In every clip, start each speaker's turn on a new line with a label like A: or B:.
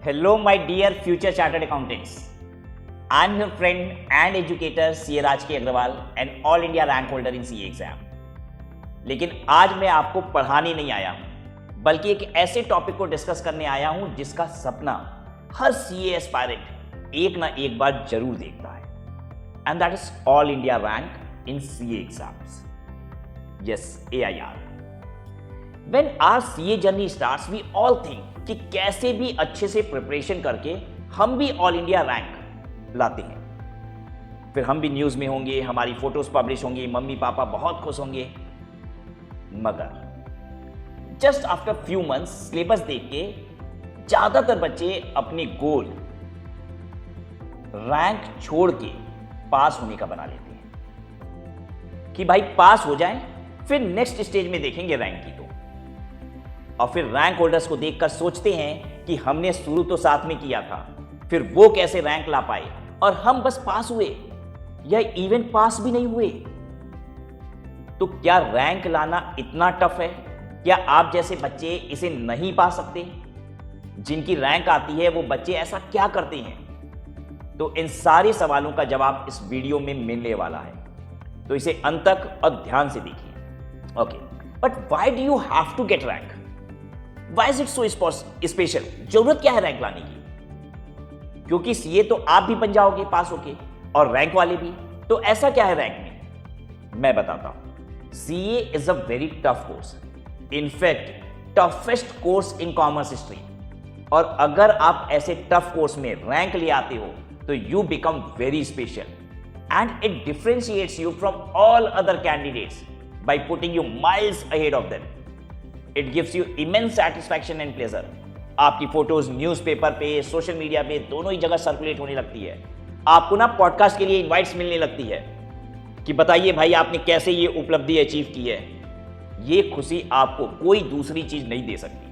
A: Hello, my dear future chartered accountants. I'm your friend and educator CA Raj K Agrawal, an All India rank holder in CA exam. लेकिन आज मैं आपको पढ़ाने नहीं आया हूं, बल्कि एक ऐसे टॉपिक को डिस्कस करने आया हूं जिसका सपना हर CA एस्पायरेंट एक ना एक बार जरूर देखता है, and that is All India rank in CA exams. Yes, AIR. When our CA journey starts, we all think कि कैसे भी अच्छे से प्रिपरेशन करके हम भी ऑल इंडिया रैंक लाते हैं। फिर हम भी न्यूज़ में होंगे, हमारी फोटोज पब्लिश होंगी, मम्मी पापा बहुत खुश होंगे। मगर just after few months syllabus देख के ज़्यादातर बच्चे अपने गोल रैंक छोड़ के पास होने का बना लेते हैं कि भाई पास हो जाएं, फिर नेक्स्ट स्टेज में देखेंगे रैंक की। और फिर रैंक होल्डर्स को देखकर सोचते हैं कि हमने शुरू तो साथ में किया था, फिर वो कैसे रैंक ला पाए और हम बस पास हुए या इवन पास भी नहीं हुए। तो क्या रैंक लाना इतना टफ है? क्या आप जैसे बच्चे इसे नहीं पा सकते? जिनकी रैंक आती है वो बच्चे ऐसा क्या करते हैं? तो इन सारे सवालों का जवाब इस वीडियो में मिलने वाला है, तो इसे अंत तक और ध्यान से देखिए। Okay, but why do you have to get rank? Why is it so special? जरूरत क्या है रैंक लाने की? क्योंकि सीए तो आप भी बन जाओगे पास होके, और रैंक वाले भी। तो ऐसा क्या है रैंक में? मैं बताता हूं। CA is a very tough course, in fact toughest course in commerce stream. और अगर आप ऐसे टफ कोर्स में रैंक ले आते हो तो you become very special and it differentiates you from all other candidates by putting you miles ahead of them. It gives you immense satisfaction and pleasure. आपकी फोटोज न्यूज़पेपर पे, social media पे, दोनों ही जगह circulate होने लगती है। आपको ना पॉडकास्ट के लिए इनवाइट्स मिलने लगती है कि बताइए भाई आपने कैसे ये उपलब्धि अचीव की है। ये खुशी आपको कोई दूसरी चीज नहीं दे सकती।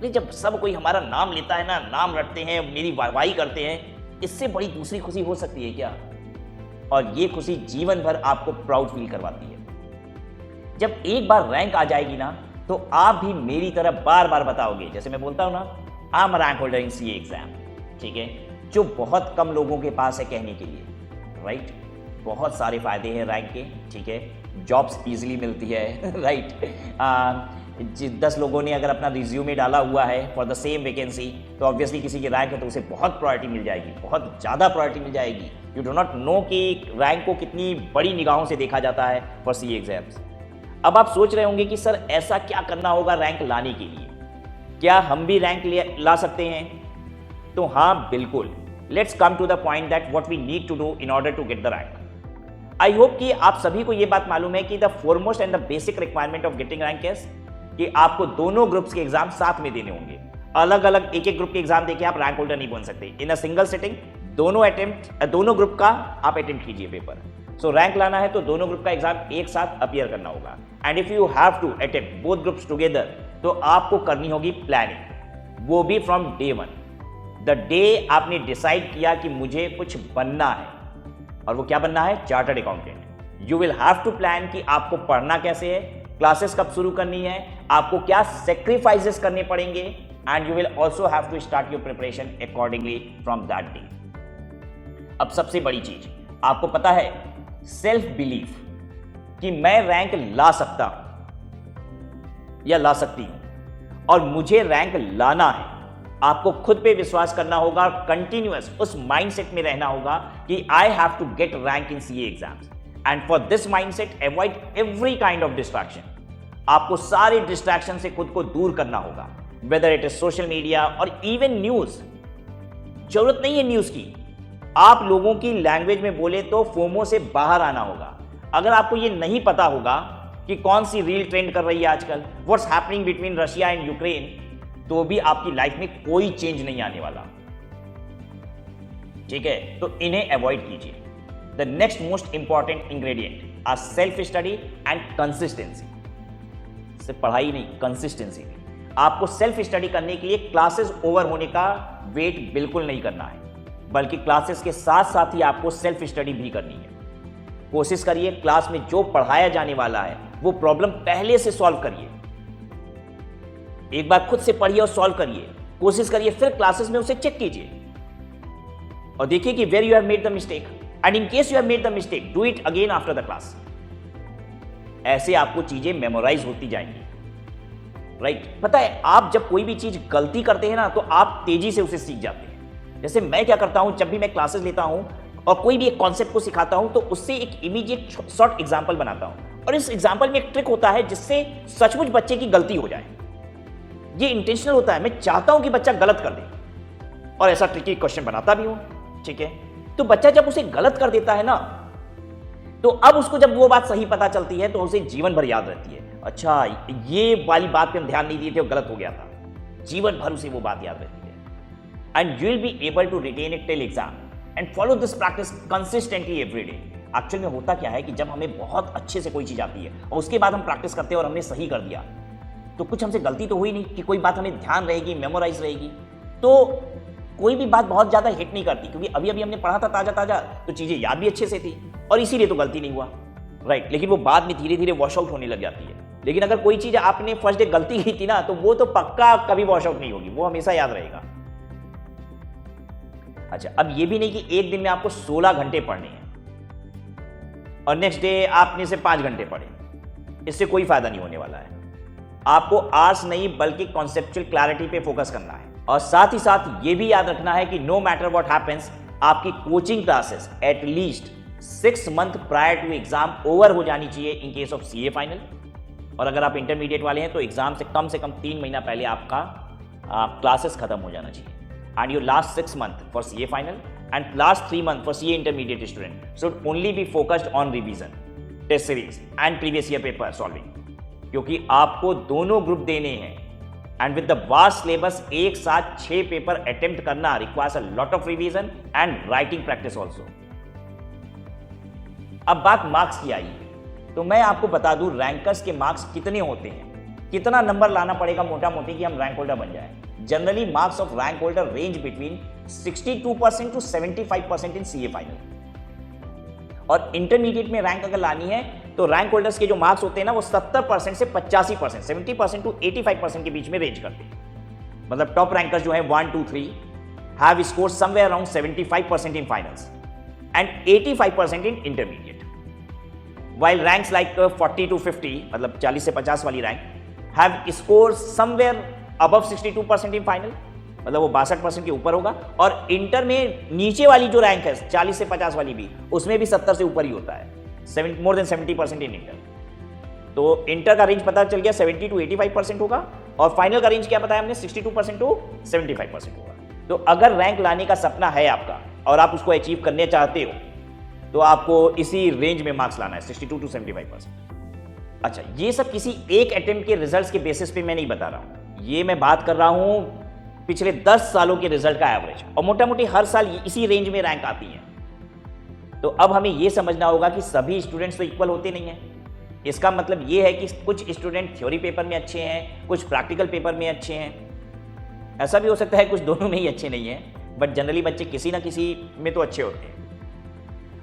A: नहीं, जब सब कोई हमारा नाम लेता है ना, नाम रटते हैं, मेरी वाहवाही करते हैं, इससे बड़ी दूसरी खुशी हो सकती है क्या? और ये खुशी जीवन भर आपको प्राउड फील करवाती है। जब एक बार रैंक आ जाएगी ना, तो आप भी मेरी तरह बार बार बताओगे, जैसे मैं बोलता हूं ना, I am rank holder in CA exam, ठीक है, जो बहुत कम लोगों के पास है कहने के लिए, राइट? बहुत सारे फायदे हैं रैंक के, ठीक है, जॉब्स इजीली मिलती है, राइट? 10 लोगों ने अगर अपना रिज्यूमे डाला हुआ है फॉर द सेम वैकेंसी, तो ऑब्वियसली किसी की रैंक है तो उसे बहुत प्रायोरिटी मिल जाएगी, बहुत ज़्यादा प्रायोरिटी मिल जाएगी। यू डू नॉट नो कि रैंक को कितनी बड़ी निगाहों से देखा जाता है फॉर सीए एग्जाम्स। अब आप सोच रहे होंगे कि सर ऐसा क्या करना होगा रैंक लाने के लिए? क्या हम भी रैंक ला सकते हैं? तो हाँ, बिल्कुल। Let's come to the point that what we need to do in order to get the rank. I hope कि आप सभी को यह बात मालूम है कि the foremost and the basic requirement of getting rank is कि आपको दोनों ग्रुप्स के एग्जाम साथ में देने होंगे। अलग अलग एक एक ग्रुप के एग्जाम देके आप रैंक होल्डर नहीं बन सकते। इन अ सिंगल सिटिंग दोनों ग्रुप का आप अटेम्प्ट कीजिए पेपर। सो रैंक लाना है तो दोनों ग्रुप का एग्जाम एक साथ अपीयर करना होगा। And if you have to attempt both groups together, तो आपको करनी होगी प्लानिंग, वो भी फ्रॉम डे 1। द डे आपने डिसाइड किया कि मुझे कुछ बनना है, और वो क्या बनना है? Chartered accountant. You will have to plan कि आपको पढ़ना कैसे है, क्लासेस कब शुरू करनी है, आपको क्या सेक्रीफाइसेस करने पड़ेंगे, and you will also have to start your preparation accordingly from that day. अब सबसे बड़ी चीज, आपको पता है सेल्फ बिलीफ कि मैं रैंक ला सकता हूं या ला सकती हूं और मुझे रैंक लाना है। आपको खुद पे विश्वास करना होगा, कंटिन्यूअस उस माइंडसेट में रहना होगा कि I have to get rank in CA exams. And for this mindset avoid every kind of distraction. आपको सारे डिस्ट्रैक्शन से खुद को दूर करना होगा, whether it is social media और इवन न्यूज। जरूरत नहीं है न्यूज की। आप लोगों की लैंग्वेज में बोले तो फोमो से बाहर आना होगा। अगर आपको ये नहीं पता होगा कि कौन सी रील ट्रेंड कर रही है आजकल, what's happening between Russia and Ukraine, तो भी आपकी लाइफ में कोई चेंज नहीं आने वाला, ठीक है? तो इन्हें अवॉइड कीजिए। The next most important ingredient are self study and consistency. सिर्फ पढ़ाई नहीं, कंसिस्टेंसी भी। आपको सेल्फ स्टडी करने के लिए क्लासेस ओवर होने का वेट बिल्कुल नहीं करना है, बल्कि क्लासेस के साथ साथ ही आपको सेल्फ स्टडी भी करनी है। कोशिश करिए क्लास में जो पढ़ाया जाने वाला है वो प्रॉब्लम पहले से सॉल्व करिए। एक बार खुद से पढ़िए और सॉल्व करिए। कोशिश करिए, फिर क्लासेस में उसे चेक कीजिए और देखिए कि where you have made the mistake, and in case you have made the mistake do it again after the class. ऐसे आपको चीजें मेमोराइज होती जाएंगी, राइट? पता है, आप जब कोई भी चीज गलती करते हैं ना तो आप तेजी से उसे सीख जाते हैं। जैसे मैं क्या करता हूं, जब भी मैं क्लासेस लेता हूं और कोई भी एक कॉन्सेप्ट को सिखाता हूं तो उससे एक इमीडिएट शॉर्ट एग्जांपल बनाता हूं, और इस एग्जांपल में एक ट्रिक होता है जिससे सचमुच बच्चे की गलती हो जाए। ये इंटेंशनल होता है, मैं चाहता हूं कि बच्चा गलत कर दे और ऐसा ट्रिकी क्वेश्चन बनाता भी हूं, ठीक है? तो बच्चा जब उसे गलत कर देता है ना, तो अब उसको जब वो बात सही पता चलती है तो उसे जीवन भर याद रहती है। अच्छा, ये वाली बात पे हम ध्यान नहीं दिए थे और गलत हो गया था, जीवन भर उसे वो बात याद रहती है। And you will be able to retain it till exam and follow this practice consistently every day. Actual में होता क्या है कि जब हमें बहुत अच्छे से कोई चीज आती है और उसके बाद हम प्रैक्टिस करते हैं और हमने सही कर दिया, तो कुछ हमसे गलती तो हुई नहीं कि कोई बात हमें ध्यान रहेगी, मेमोराइज रहेगी, तो कोई भी बात बहुत ज्यादा हिट नहीं करती, क्योंकि अभी अभी हमने पढ़ा था ताजा ताजा, तो चीजें याद भी अच्छे से थी और इसीलिए तो गलती नहीं हुआ, राइट? लेकिन वो बाद में धीरे धीरे वॉश आउट होने लग जाती है। लेकिन अगर कोई चीज आपने फर्स्ट डे गलती की थी ना, तो वो तो पक्का कभी वॉश आउट नहीं होगी, वो हमेशा याद रहेगा। अच्छा, अब ये भी नहीं कि एक दिन में आपको 16 घंटे पढ़ने हैं और नेक्स्ट डे आपने से 5 घंटे पढ़े, इससे कोई फायदा नहीं होने वाला है। आपको आर्ट्स नहीं बल्कि कॉन्सेप्चुअल क्लैरिटी पे फोकस करना है, और साथ ही साथ ये भी याद रखना है कि नो मैटर व्हाट हैपेंस, आपकी coaching classes at least 6 month prior to exam over हो जानी चाहिए in case of CA final. और अगर आप इंटरमीडिएट वाले हैं तो एग्जाम से कम 3 महीना पहले आपका क्लासेस खत्म हो जाना चाहिए। And your last 6 month for CA final and last 3 month for CA intermediate student should only be focused on revision, test series and previous year paper solving, क्योंकि आपको दोनों ग्रुप देने हैं। And with the vast syllabus एक साथ 6 paper attempt करना requires a lot of revision and writing practice also. अब बात मार्क्स की आई, तो मैं आपको बता दूं रैंकर्स के मार्क्स कितने होते हैं, कितना नंबर लाना पड़ेगा मोटा मोटी कि हम रैंक होल्डर बन जाए। Generally marks of rank holder range between 62% to 75% in CA final. और इंटरमीडिएट में रैंक अगर लानी है तो रैंक होल्डर्स के जो मार्क्स होते हैं ना, वो 70% से 85%, 70% टू 85% के बीच में रेंज करते हैं। मतलब टॉप रैंकर्स जो है 1, 2, 3 have scored somewhere around 75% in finals and 85% in intermediate, while ranks like 40 to 50, मतलब 40 से 50 वाली rank have scored somewhere above 62% in final, मतलब वो 62% के ऊपर होगा। और इंटर में नीचे वाली जो रैंक है 40 से 50 वाली भी, उसमें भी 70 से ऊपर ही होता है, मोर देन 70% इन इंटर। तो इंटर का रेंज पता चल गया 70 to 85% होगा, और फाइनल का रेंज क्या बताया हमने, 62% टू 75% होगा। तो अगर रैंक लाने का सपना है आपका और आप उसको अचीव करने चाहते हो तो आपको इसी रेंज में मार्क्स लाना है, 62 टू 75%। अच्छा, ये सब किसी एक अटेम्प्ट के रिजल्ट्स के बेसिस पे मैं नहीं बता रहा हूं, ये मैं बात कर रहा हूं पिछले 10 सालों के रिजल्ट का एवरेज, और मोटा मोटी हर साल इसी रेंज में रैंक आती है। तो अब हमें यह समझना होगा कि सभी स्टूडेंट्स तो इक्वल होते नहीं हैं। इसका मतलब यह है कि कुछ स्टूडेंट थ्योरी पेपर में अच्छे हैं, कुछ प्रैक्टिकल पेपर में अच्छे हैं। ऐसा भी हो सकता है कुछ दोनों में ही अच्छे नहीं हैं, बट जनरली बच्चे किसी ना किसी में तो अच्छे होते हैं।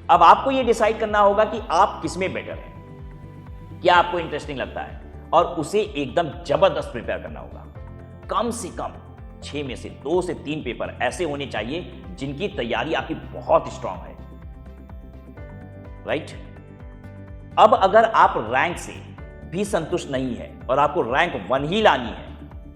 A: अब आपको यह डिसाइड करना होगा कि आप किस में बेटर हैं, क्या आपको इंटरेस्टिंग लगता है, और उसे एकदम जबरदस्त प्रिपेयर करना होगा। कम से कम 6 में से 2 से 3 पेपर ऐसे होने चाहिए जिनकी तैयारी आपकी बहुत स्ट्रांग है, राइट? अब अगर आप रैंक से भी संतुष्ट नहीं है और आपको रैंक 1 ही लानी है,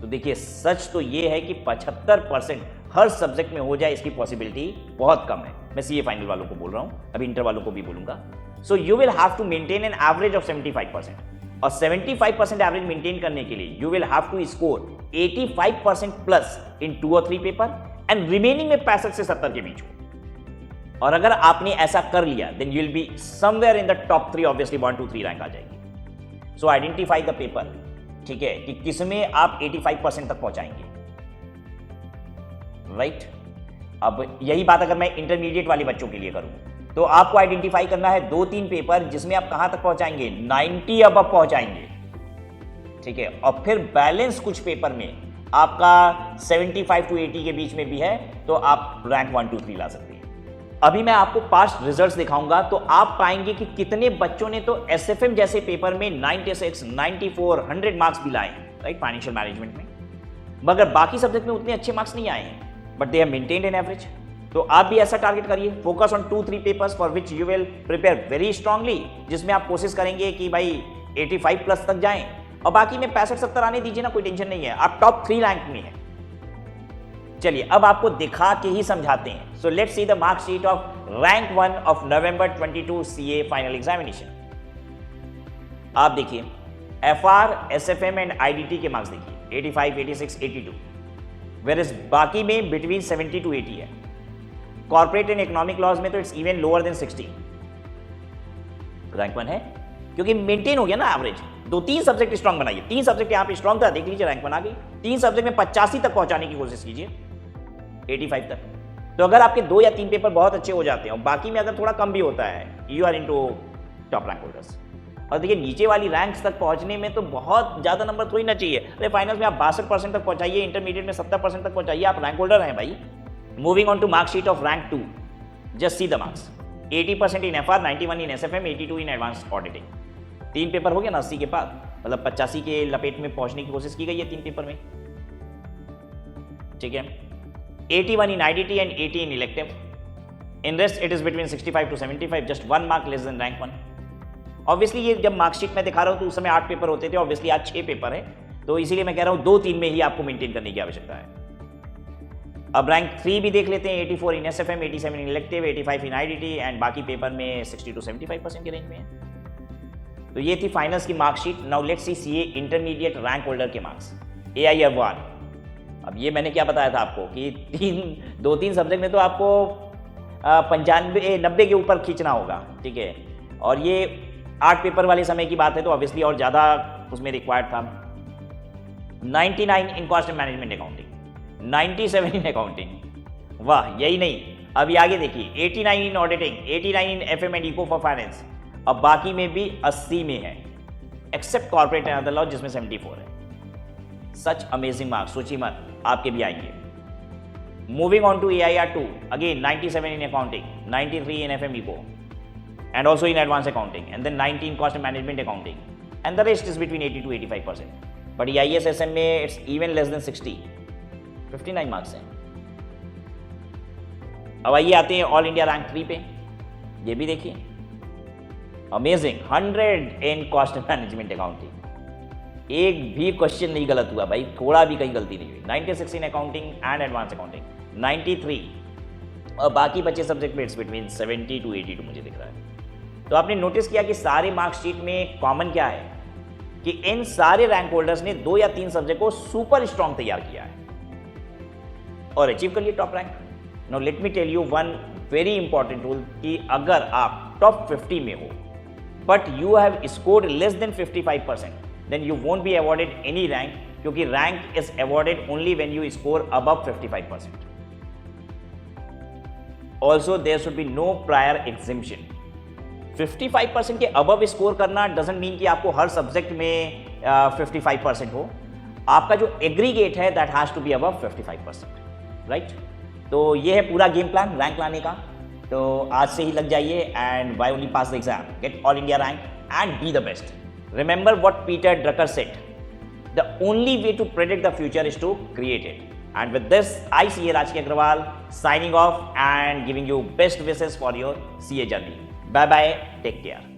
A: तो देखिए सच तो यह है कि 75% हर सब्जेक्ट में हो जाए इसकी पॉसिबिलिटी बहुत कम है। मैं सीए फाइनल वालों को बोल रहा हूं, अभी इंटर वालों को भी बोलूंगा। So you will have to maintain an average of 75%, और 75% एवरेज मेंटेन करने के लिए you will have to score 85% plus in 2 और 3 पेपर, एंड रिमेनिंग में 65 से 70 के बीच हो। और अगर आपने ऐसा कर लिया then you will be somewhere in the top 3, obviously 1, 2, 3 rank आ जाएगी। सो आइडेंटिफाई द पेपर, ठीक है, कि किसमें आप 85% तक पहुंचाएंगे, राइट? अब यही बात अगर मैं इंटरमीडिएट वाले बच्चों के लिए करूं, तो आपको आइडेंटिफाई करना है 2-3 पेपर जिसमें आप कहां तक पहुंचाएंगे, 90 अबव पहुंचाएंगे, ठीक है। और फिर बैलेंस कुछ पेपर में आपका 75 to 80 के बीच में भी है, तो आप रैंक 1, 2, 3 ला सकते हैं। अभी मैं आपको पास्ट रिजल्ट्स दिखाऊंगा, तो आप पाएंगे कि कितने बच्चों ने तो एसएफएम जैसे पेपर में 96, 94, 100 मार्क्स भी लाए, राइट, फाइनेंशियल मैनेजमेंट में। मगर बाकी सब्जेक्ट में उतने अच्छे मार्क्स नहीं आए हैं, but they have maintained an average. तो आप भी ऐसा टारगेट करिए, focus on 2-3 papers for which you will prepare very strongly, जिसमें आप कोशिश करेंगे कि भाई 85 प्लस तक जाएं, और बाकी में 65-70 आने दीजिए ना, कोई टेंशन नहीं है, आप टॉप 3 रैंक में हैं। चलिए अब आपको दिखा के ही समझाते हैं। So let's see the mark sheet of rank 1 of November 22 CA final examination. आप देखिए FR, SFM एंड IDT के मार्क्स देखिए 85, 86, 82, वेयर बाकी में बिटवीन 70 to 80 है। कॉर्पोरेट एंड इकोनॉमिक लॉज में तो it's even lower than 60। Rank 1 है क्योंकि मेंटेन हो गया ना एवरेज। 2-3 सब्जेक्ट स्ट्रांग बनाइए, 3 सब्जेक्ट यहाँ पे स्ट्रांग था, देख लीजिए रैंक 1 आ गई। 3 सब्जेक्ट में 85 तक पहुंचाने की कोशिश कीजिए, 85 तक। तो अगर आपके 2 या 3 पेपर बहुत अच्छे हो जाते हैं और बाकी में अगर थोड़ा कम भी होता है, you are into top rank holders. और देखिए नीचे वाली रैंक्स तक पहुंचने में तो बहुत ज़्यादा नंबर थोड़ी ना चाहिए। अरे फाइनल्स में आप 62% तक पहुंचाइए, इंटरमीडिएट में 70% तक पहुंचाइए, आप रैंक होल्डर हैं भाई। Moving on to mark sheet of rank 2, just see the marks. 80% in FR, 91 in SFM, 82 in advance auditing. 3 paper हो गया ना 80 के बाद, मतलब 85 के लपेट में पहुंचने की कोशिश की गई है 3 पेपर में, ठीक है। 81 in IDT and 80 in elective. In rest it is between 65 to 75, just 1 mark less than rank 1. Obviously ये जब मार्कशीट में दिखा रहा हूँ तो उस समय 8 पेपर होते थे, ऑब्वियसली आज 6 पेपर है, तो इसीलिए मैं कह रहा हूँ 2-3 में ही आपको मेंटेन करने की आवश्यकता है। अब रैंक 3 भी देख लेते हैं। 84 इन SFM, 87 in elective, 85 in IDT and बाकी पेपर में 60 to 75% के रेंज में है। तो ये थी फाइनल्स की marksheet. Now let's see CA intermediate rank holder के मार्क्स। AIR1, अब ये मैंने क्या बताया था आपको कि 2-3 सब्जेक्ट में तो आपको 95-90 के ऊपर खींचना होगा, ठीक है। और ये 8 पेपर वाले समय की बात है तो ऑब्वियसली और ज़्यादा उसमें रिक्वायर्ड था। 99 in cost and management accounting, 97 in accounting, वाह यही नहीं, अभी आगे देखिए 89 in auditing, 89 in FM and eco for finance. अब बाकी में भी 80 में है, except corporate and other law जिसमें 74 है। सच अमेजिंग मार्क्स, सोचिए मत, आपके भी आएंगे। Moving on to AIR2, again 97 in accounting, 93 in FM eco and also in advanced accounting, and then 19 cost and management accounting, and the rest is between 80 to 85%. But EIS SM में it's even less than 60, 59 marks हैं। अब आइए आते हैं all India rank 3 पे, ये भी देखिए amazing 100 in cost and management accounting, एक भी क्वेश्चन नहीं गलत हुआ भाई, थोड़ा भी कहीं गलती नहीं हुई। 96 in accounting and advance accounting, 93, और बाकी बचे सब्जेक्ट में इट्स बिटवीन 70 to 82 मुझे दिख रहा है। तो आपने नोटिस किया कि सारे मार्कशीट में कॉमन क्या है कि इन सारे रैंक होल्डर्स ने 2 या 3 सब्जेक्ट को सुपर स्ट्रांग तैयार किया है और अचीव कर लिया top rank. Now let me tell you one very important rule कि अगर आप टॉप 50 में हो but you have scored less than 55%, then you won't be awarded any rank, क्योंकि rank is awarded only when you score above 55%. Also there should be no prior exemption. 55% के above score करना doesn't mean कि आपको हर subject में 55% हो. आपका जो aggregate है that has to be above 55%, right. तो ये है पूरा गेम प्लान रैंक लाने का. तो आज से ही लग जाइए and why only pass the exam, get all India rank and be the best. Remember what Peter Drucker said, the only way to predict the future is to create it. And with this, I CA Rajki Agrawal signing off and giving you best wishes for your CA journey. Bye bye, take care.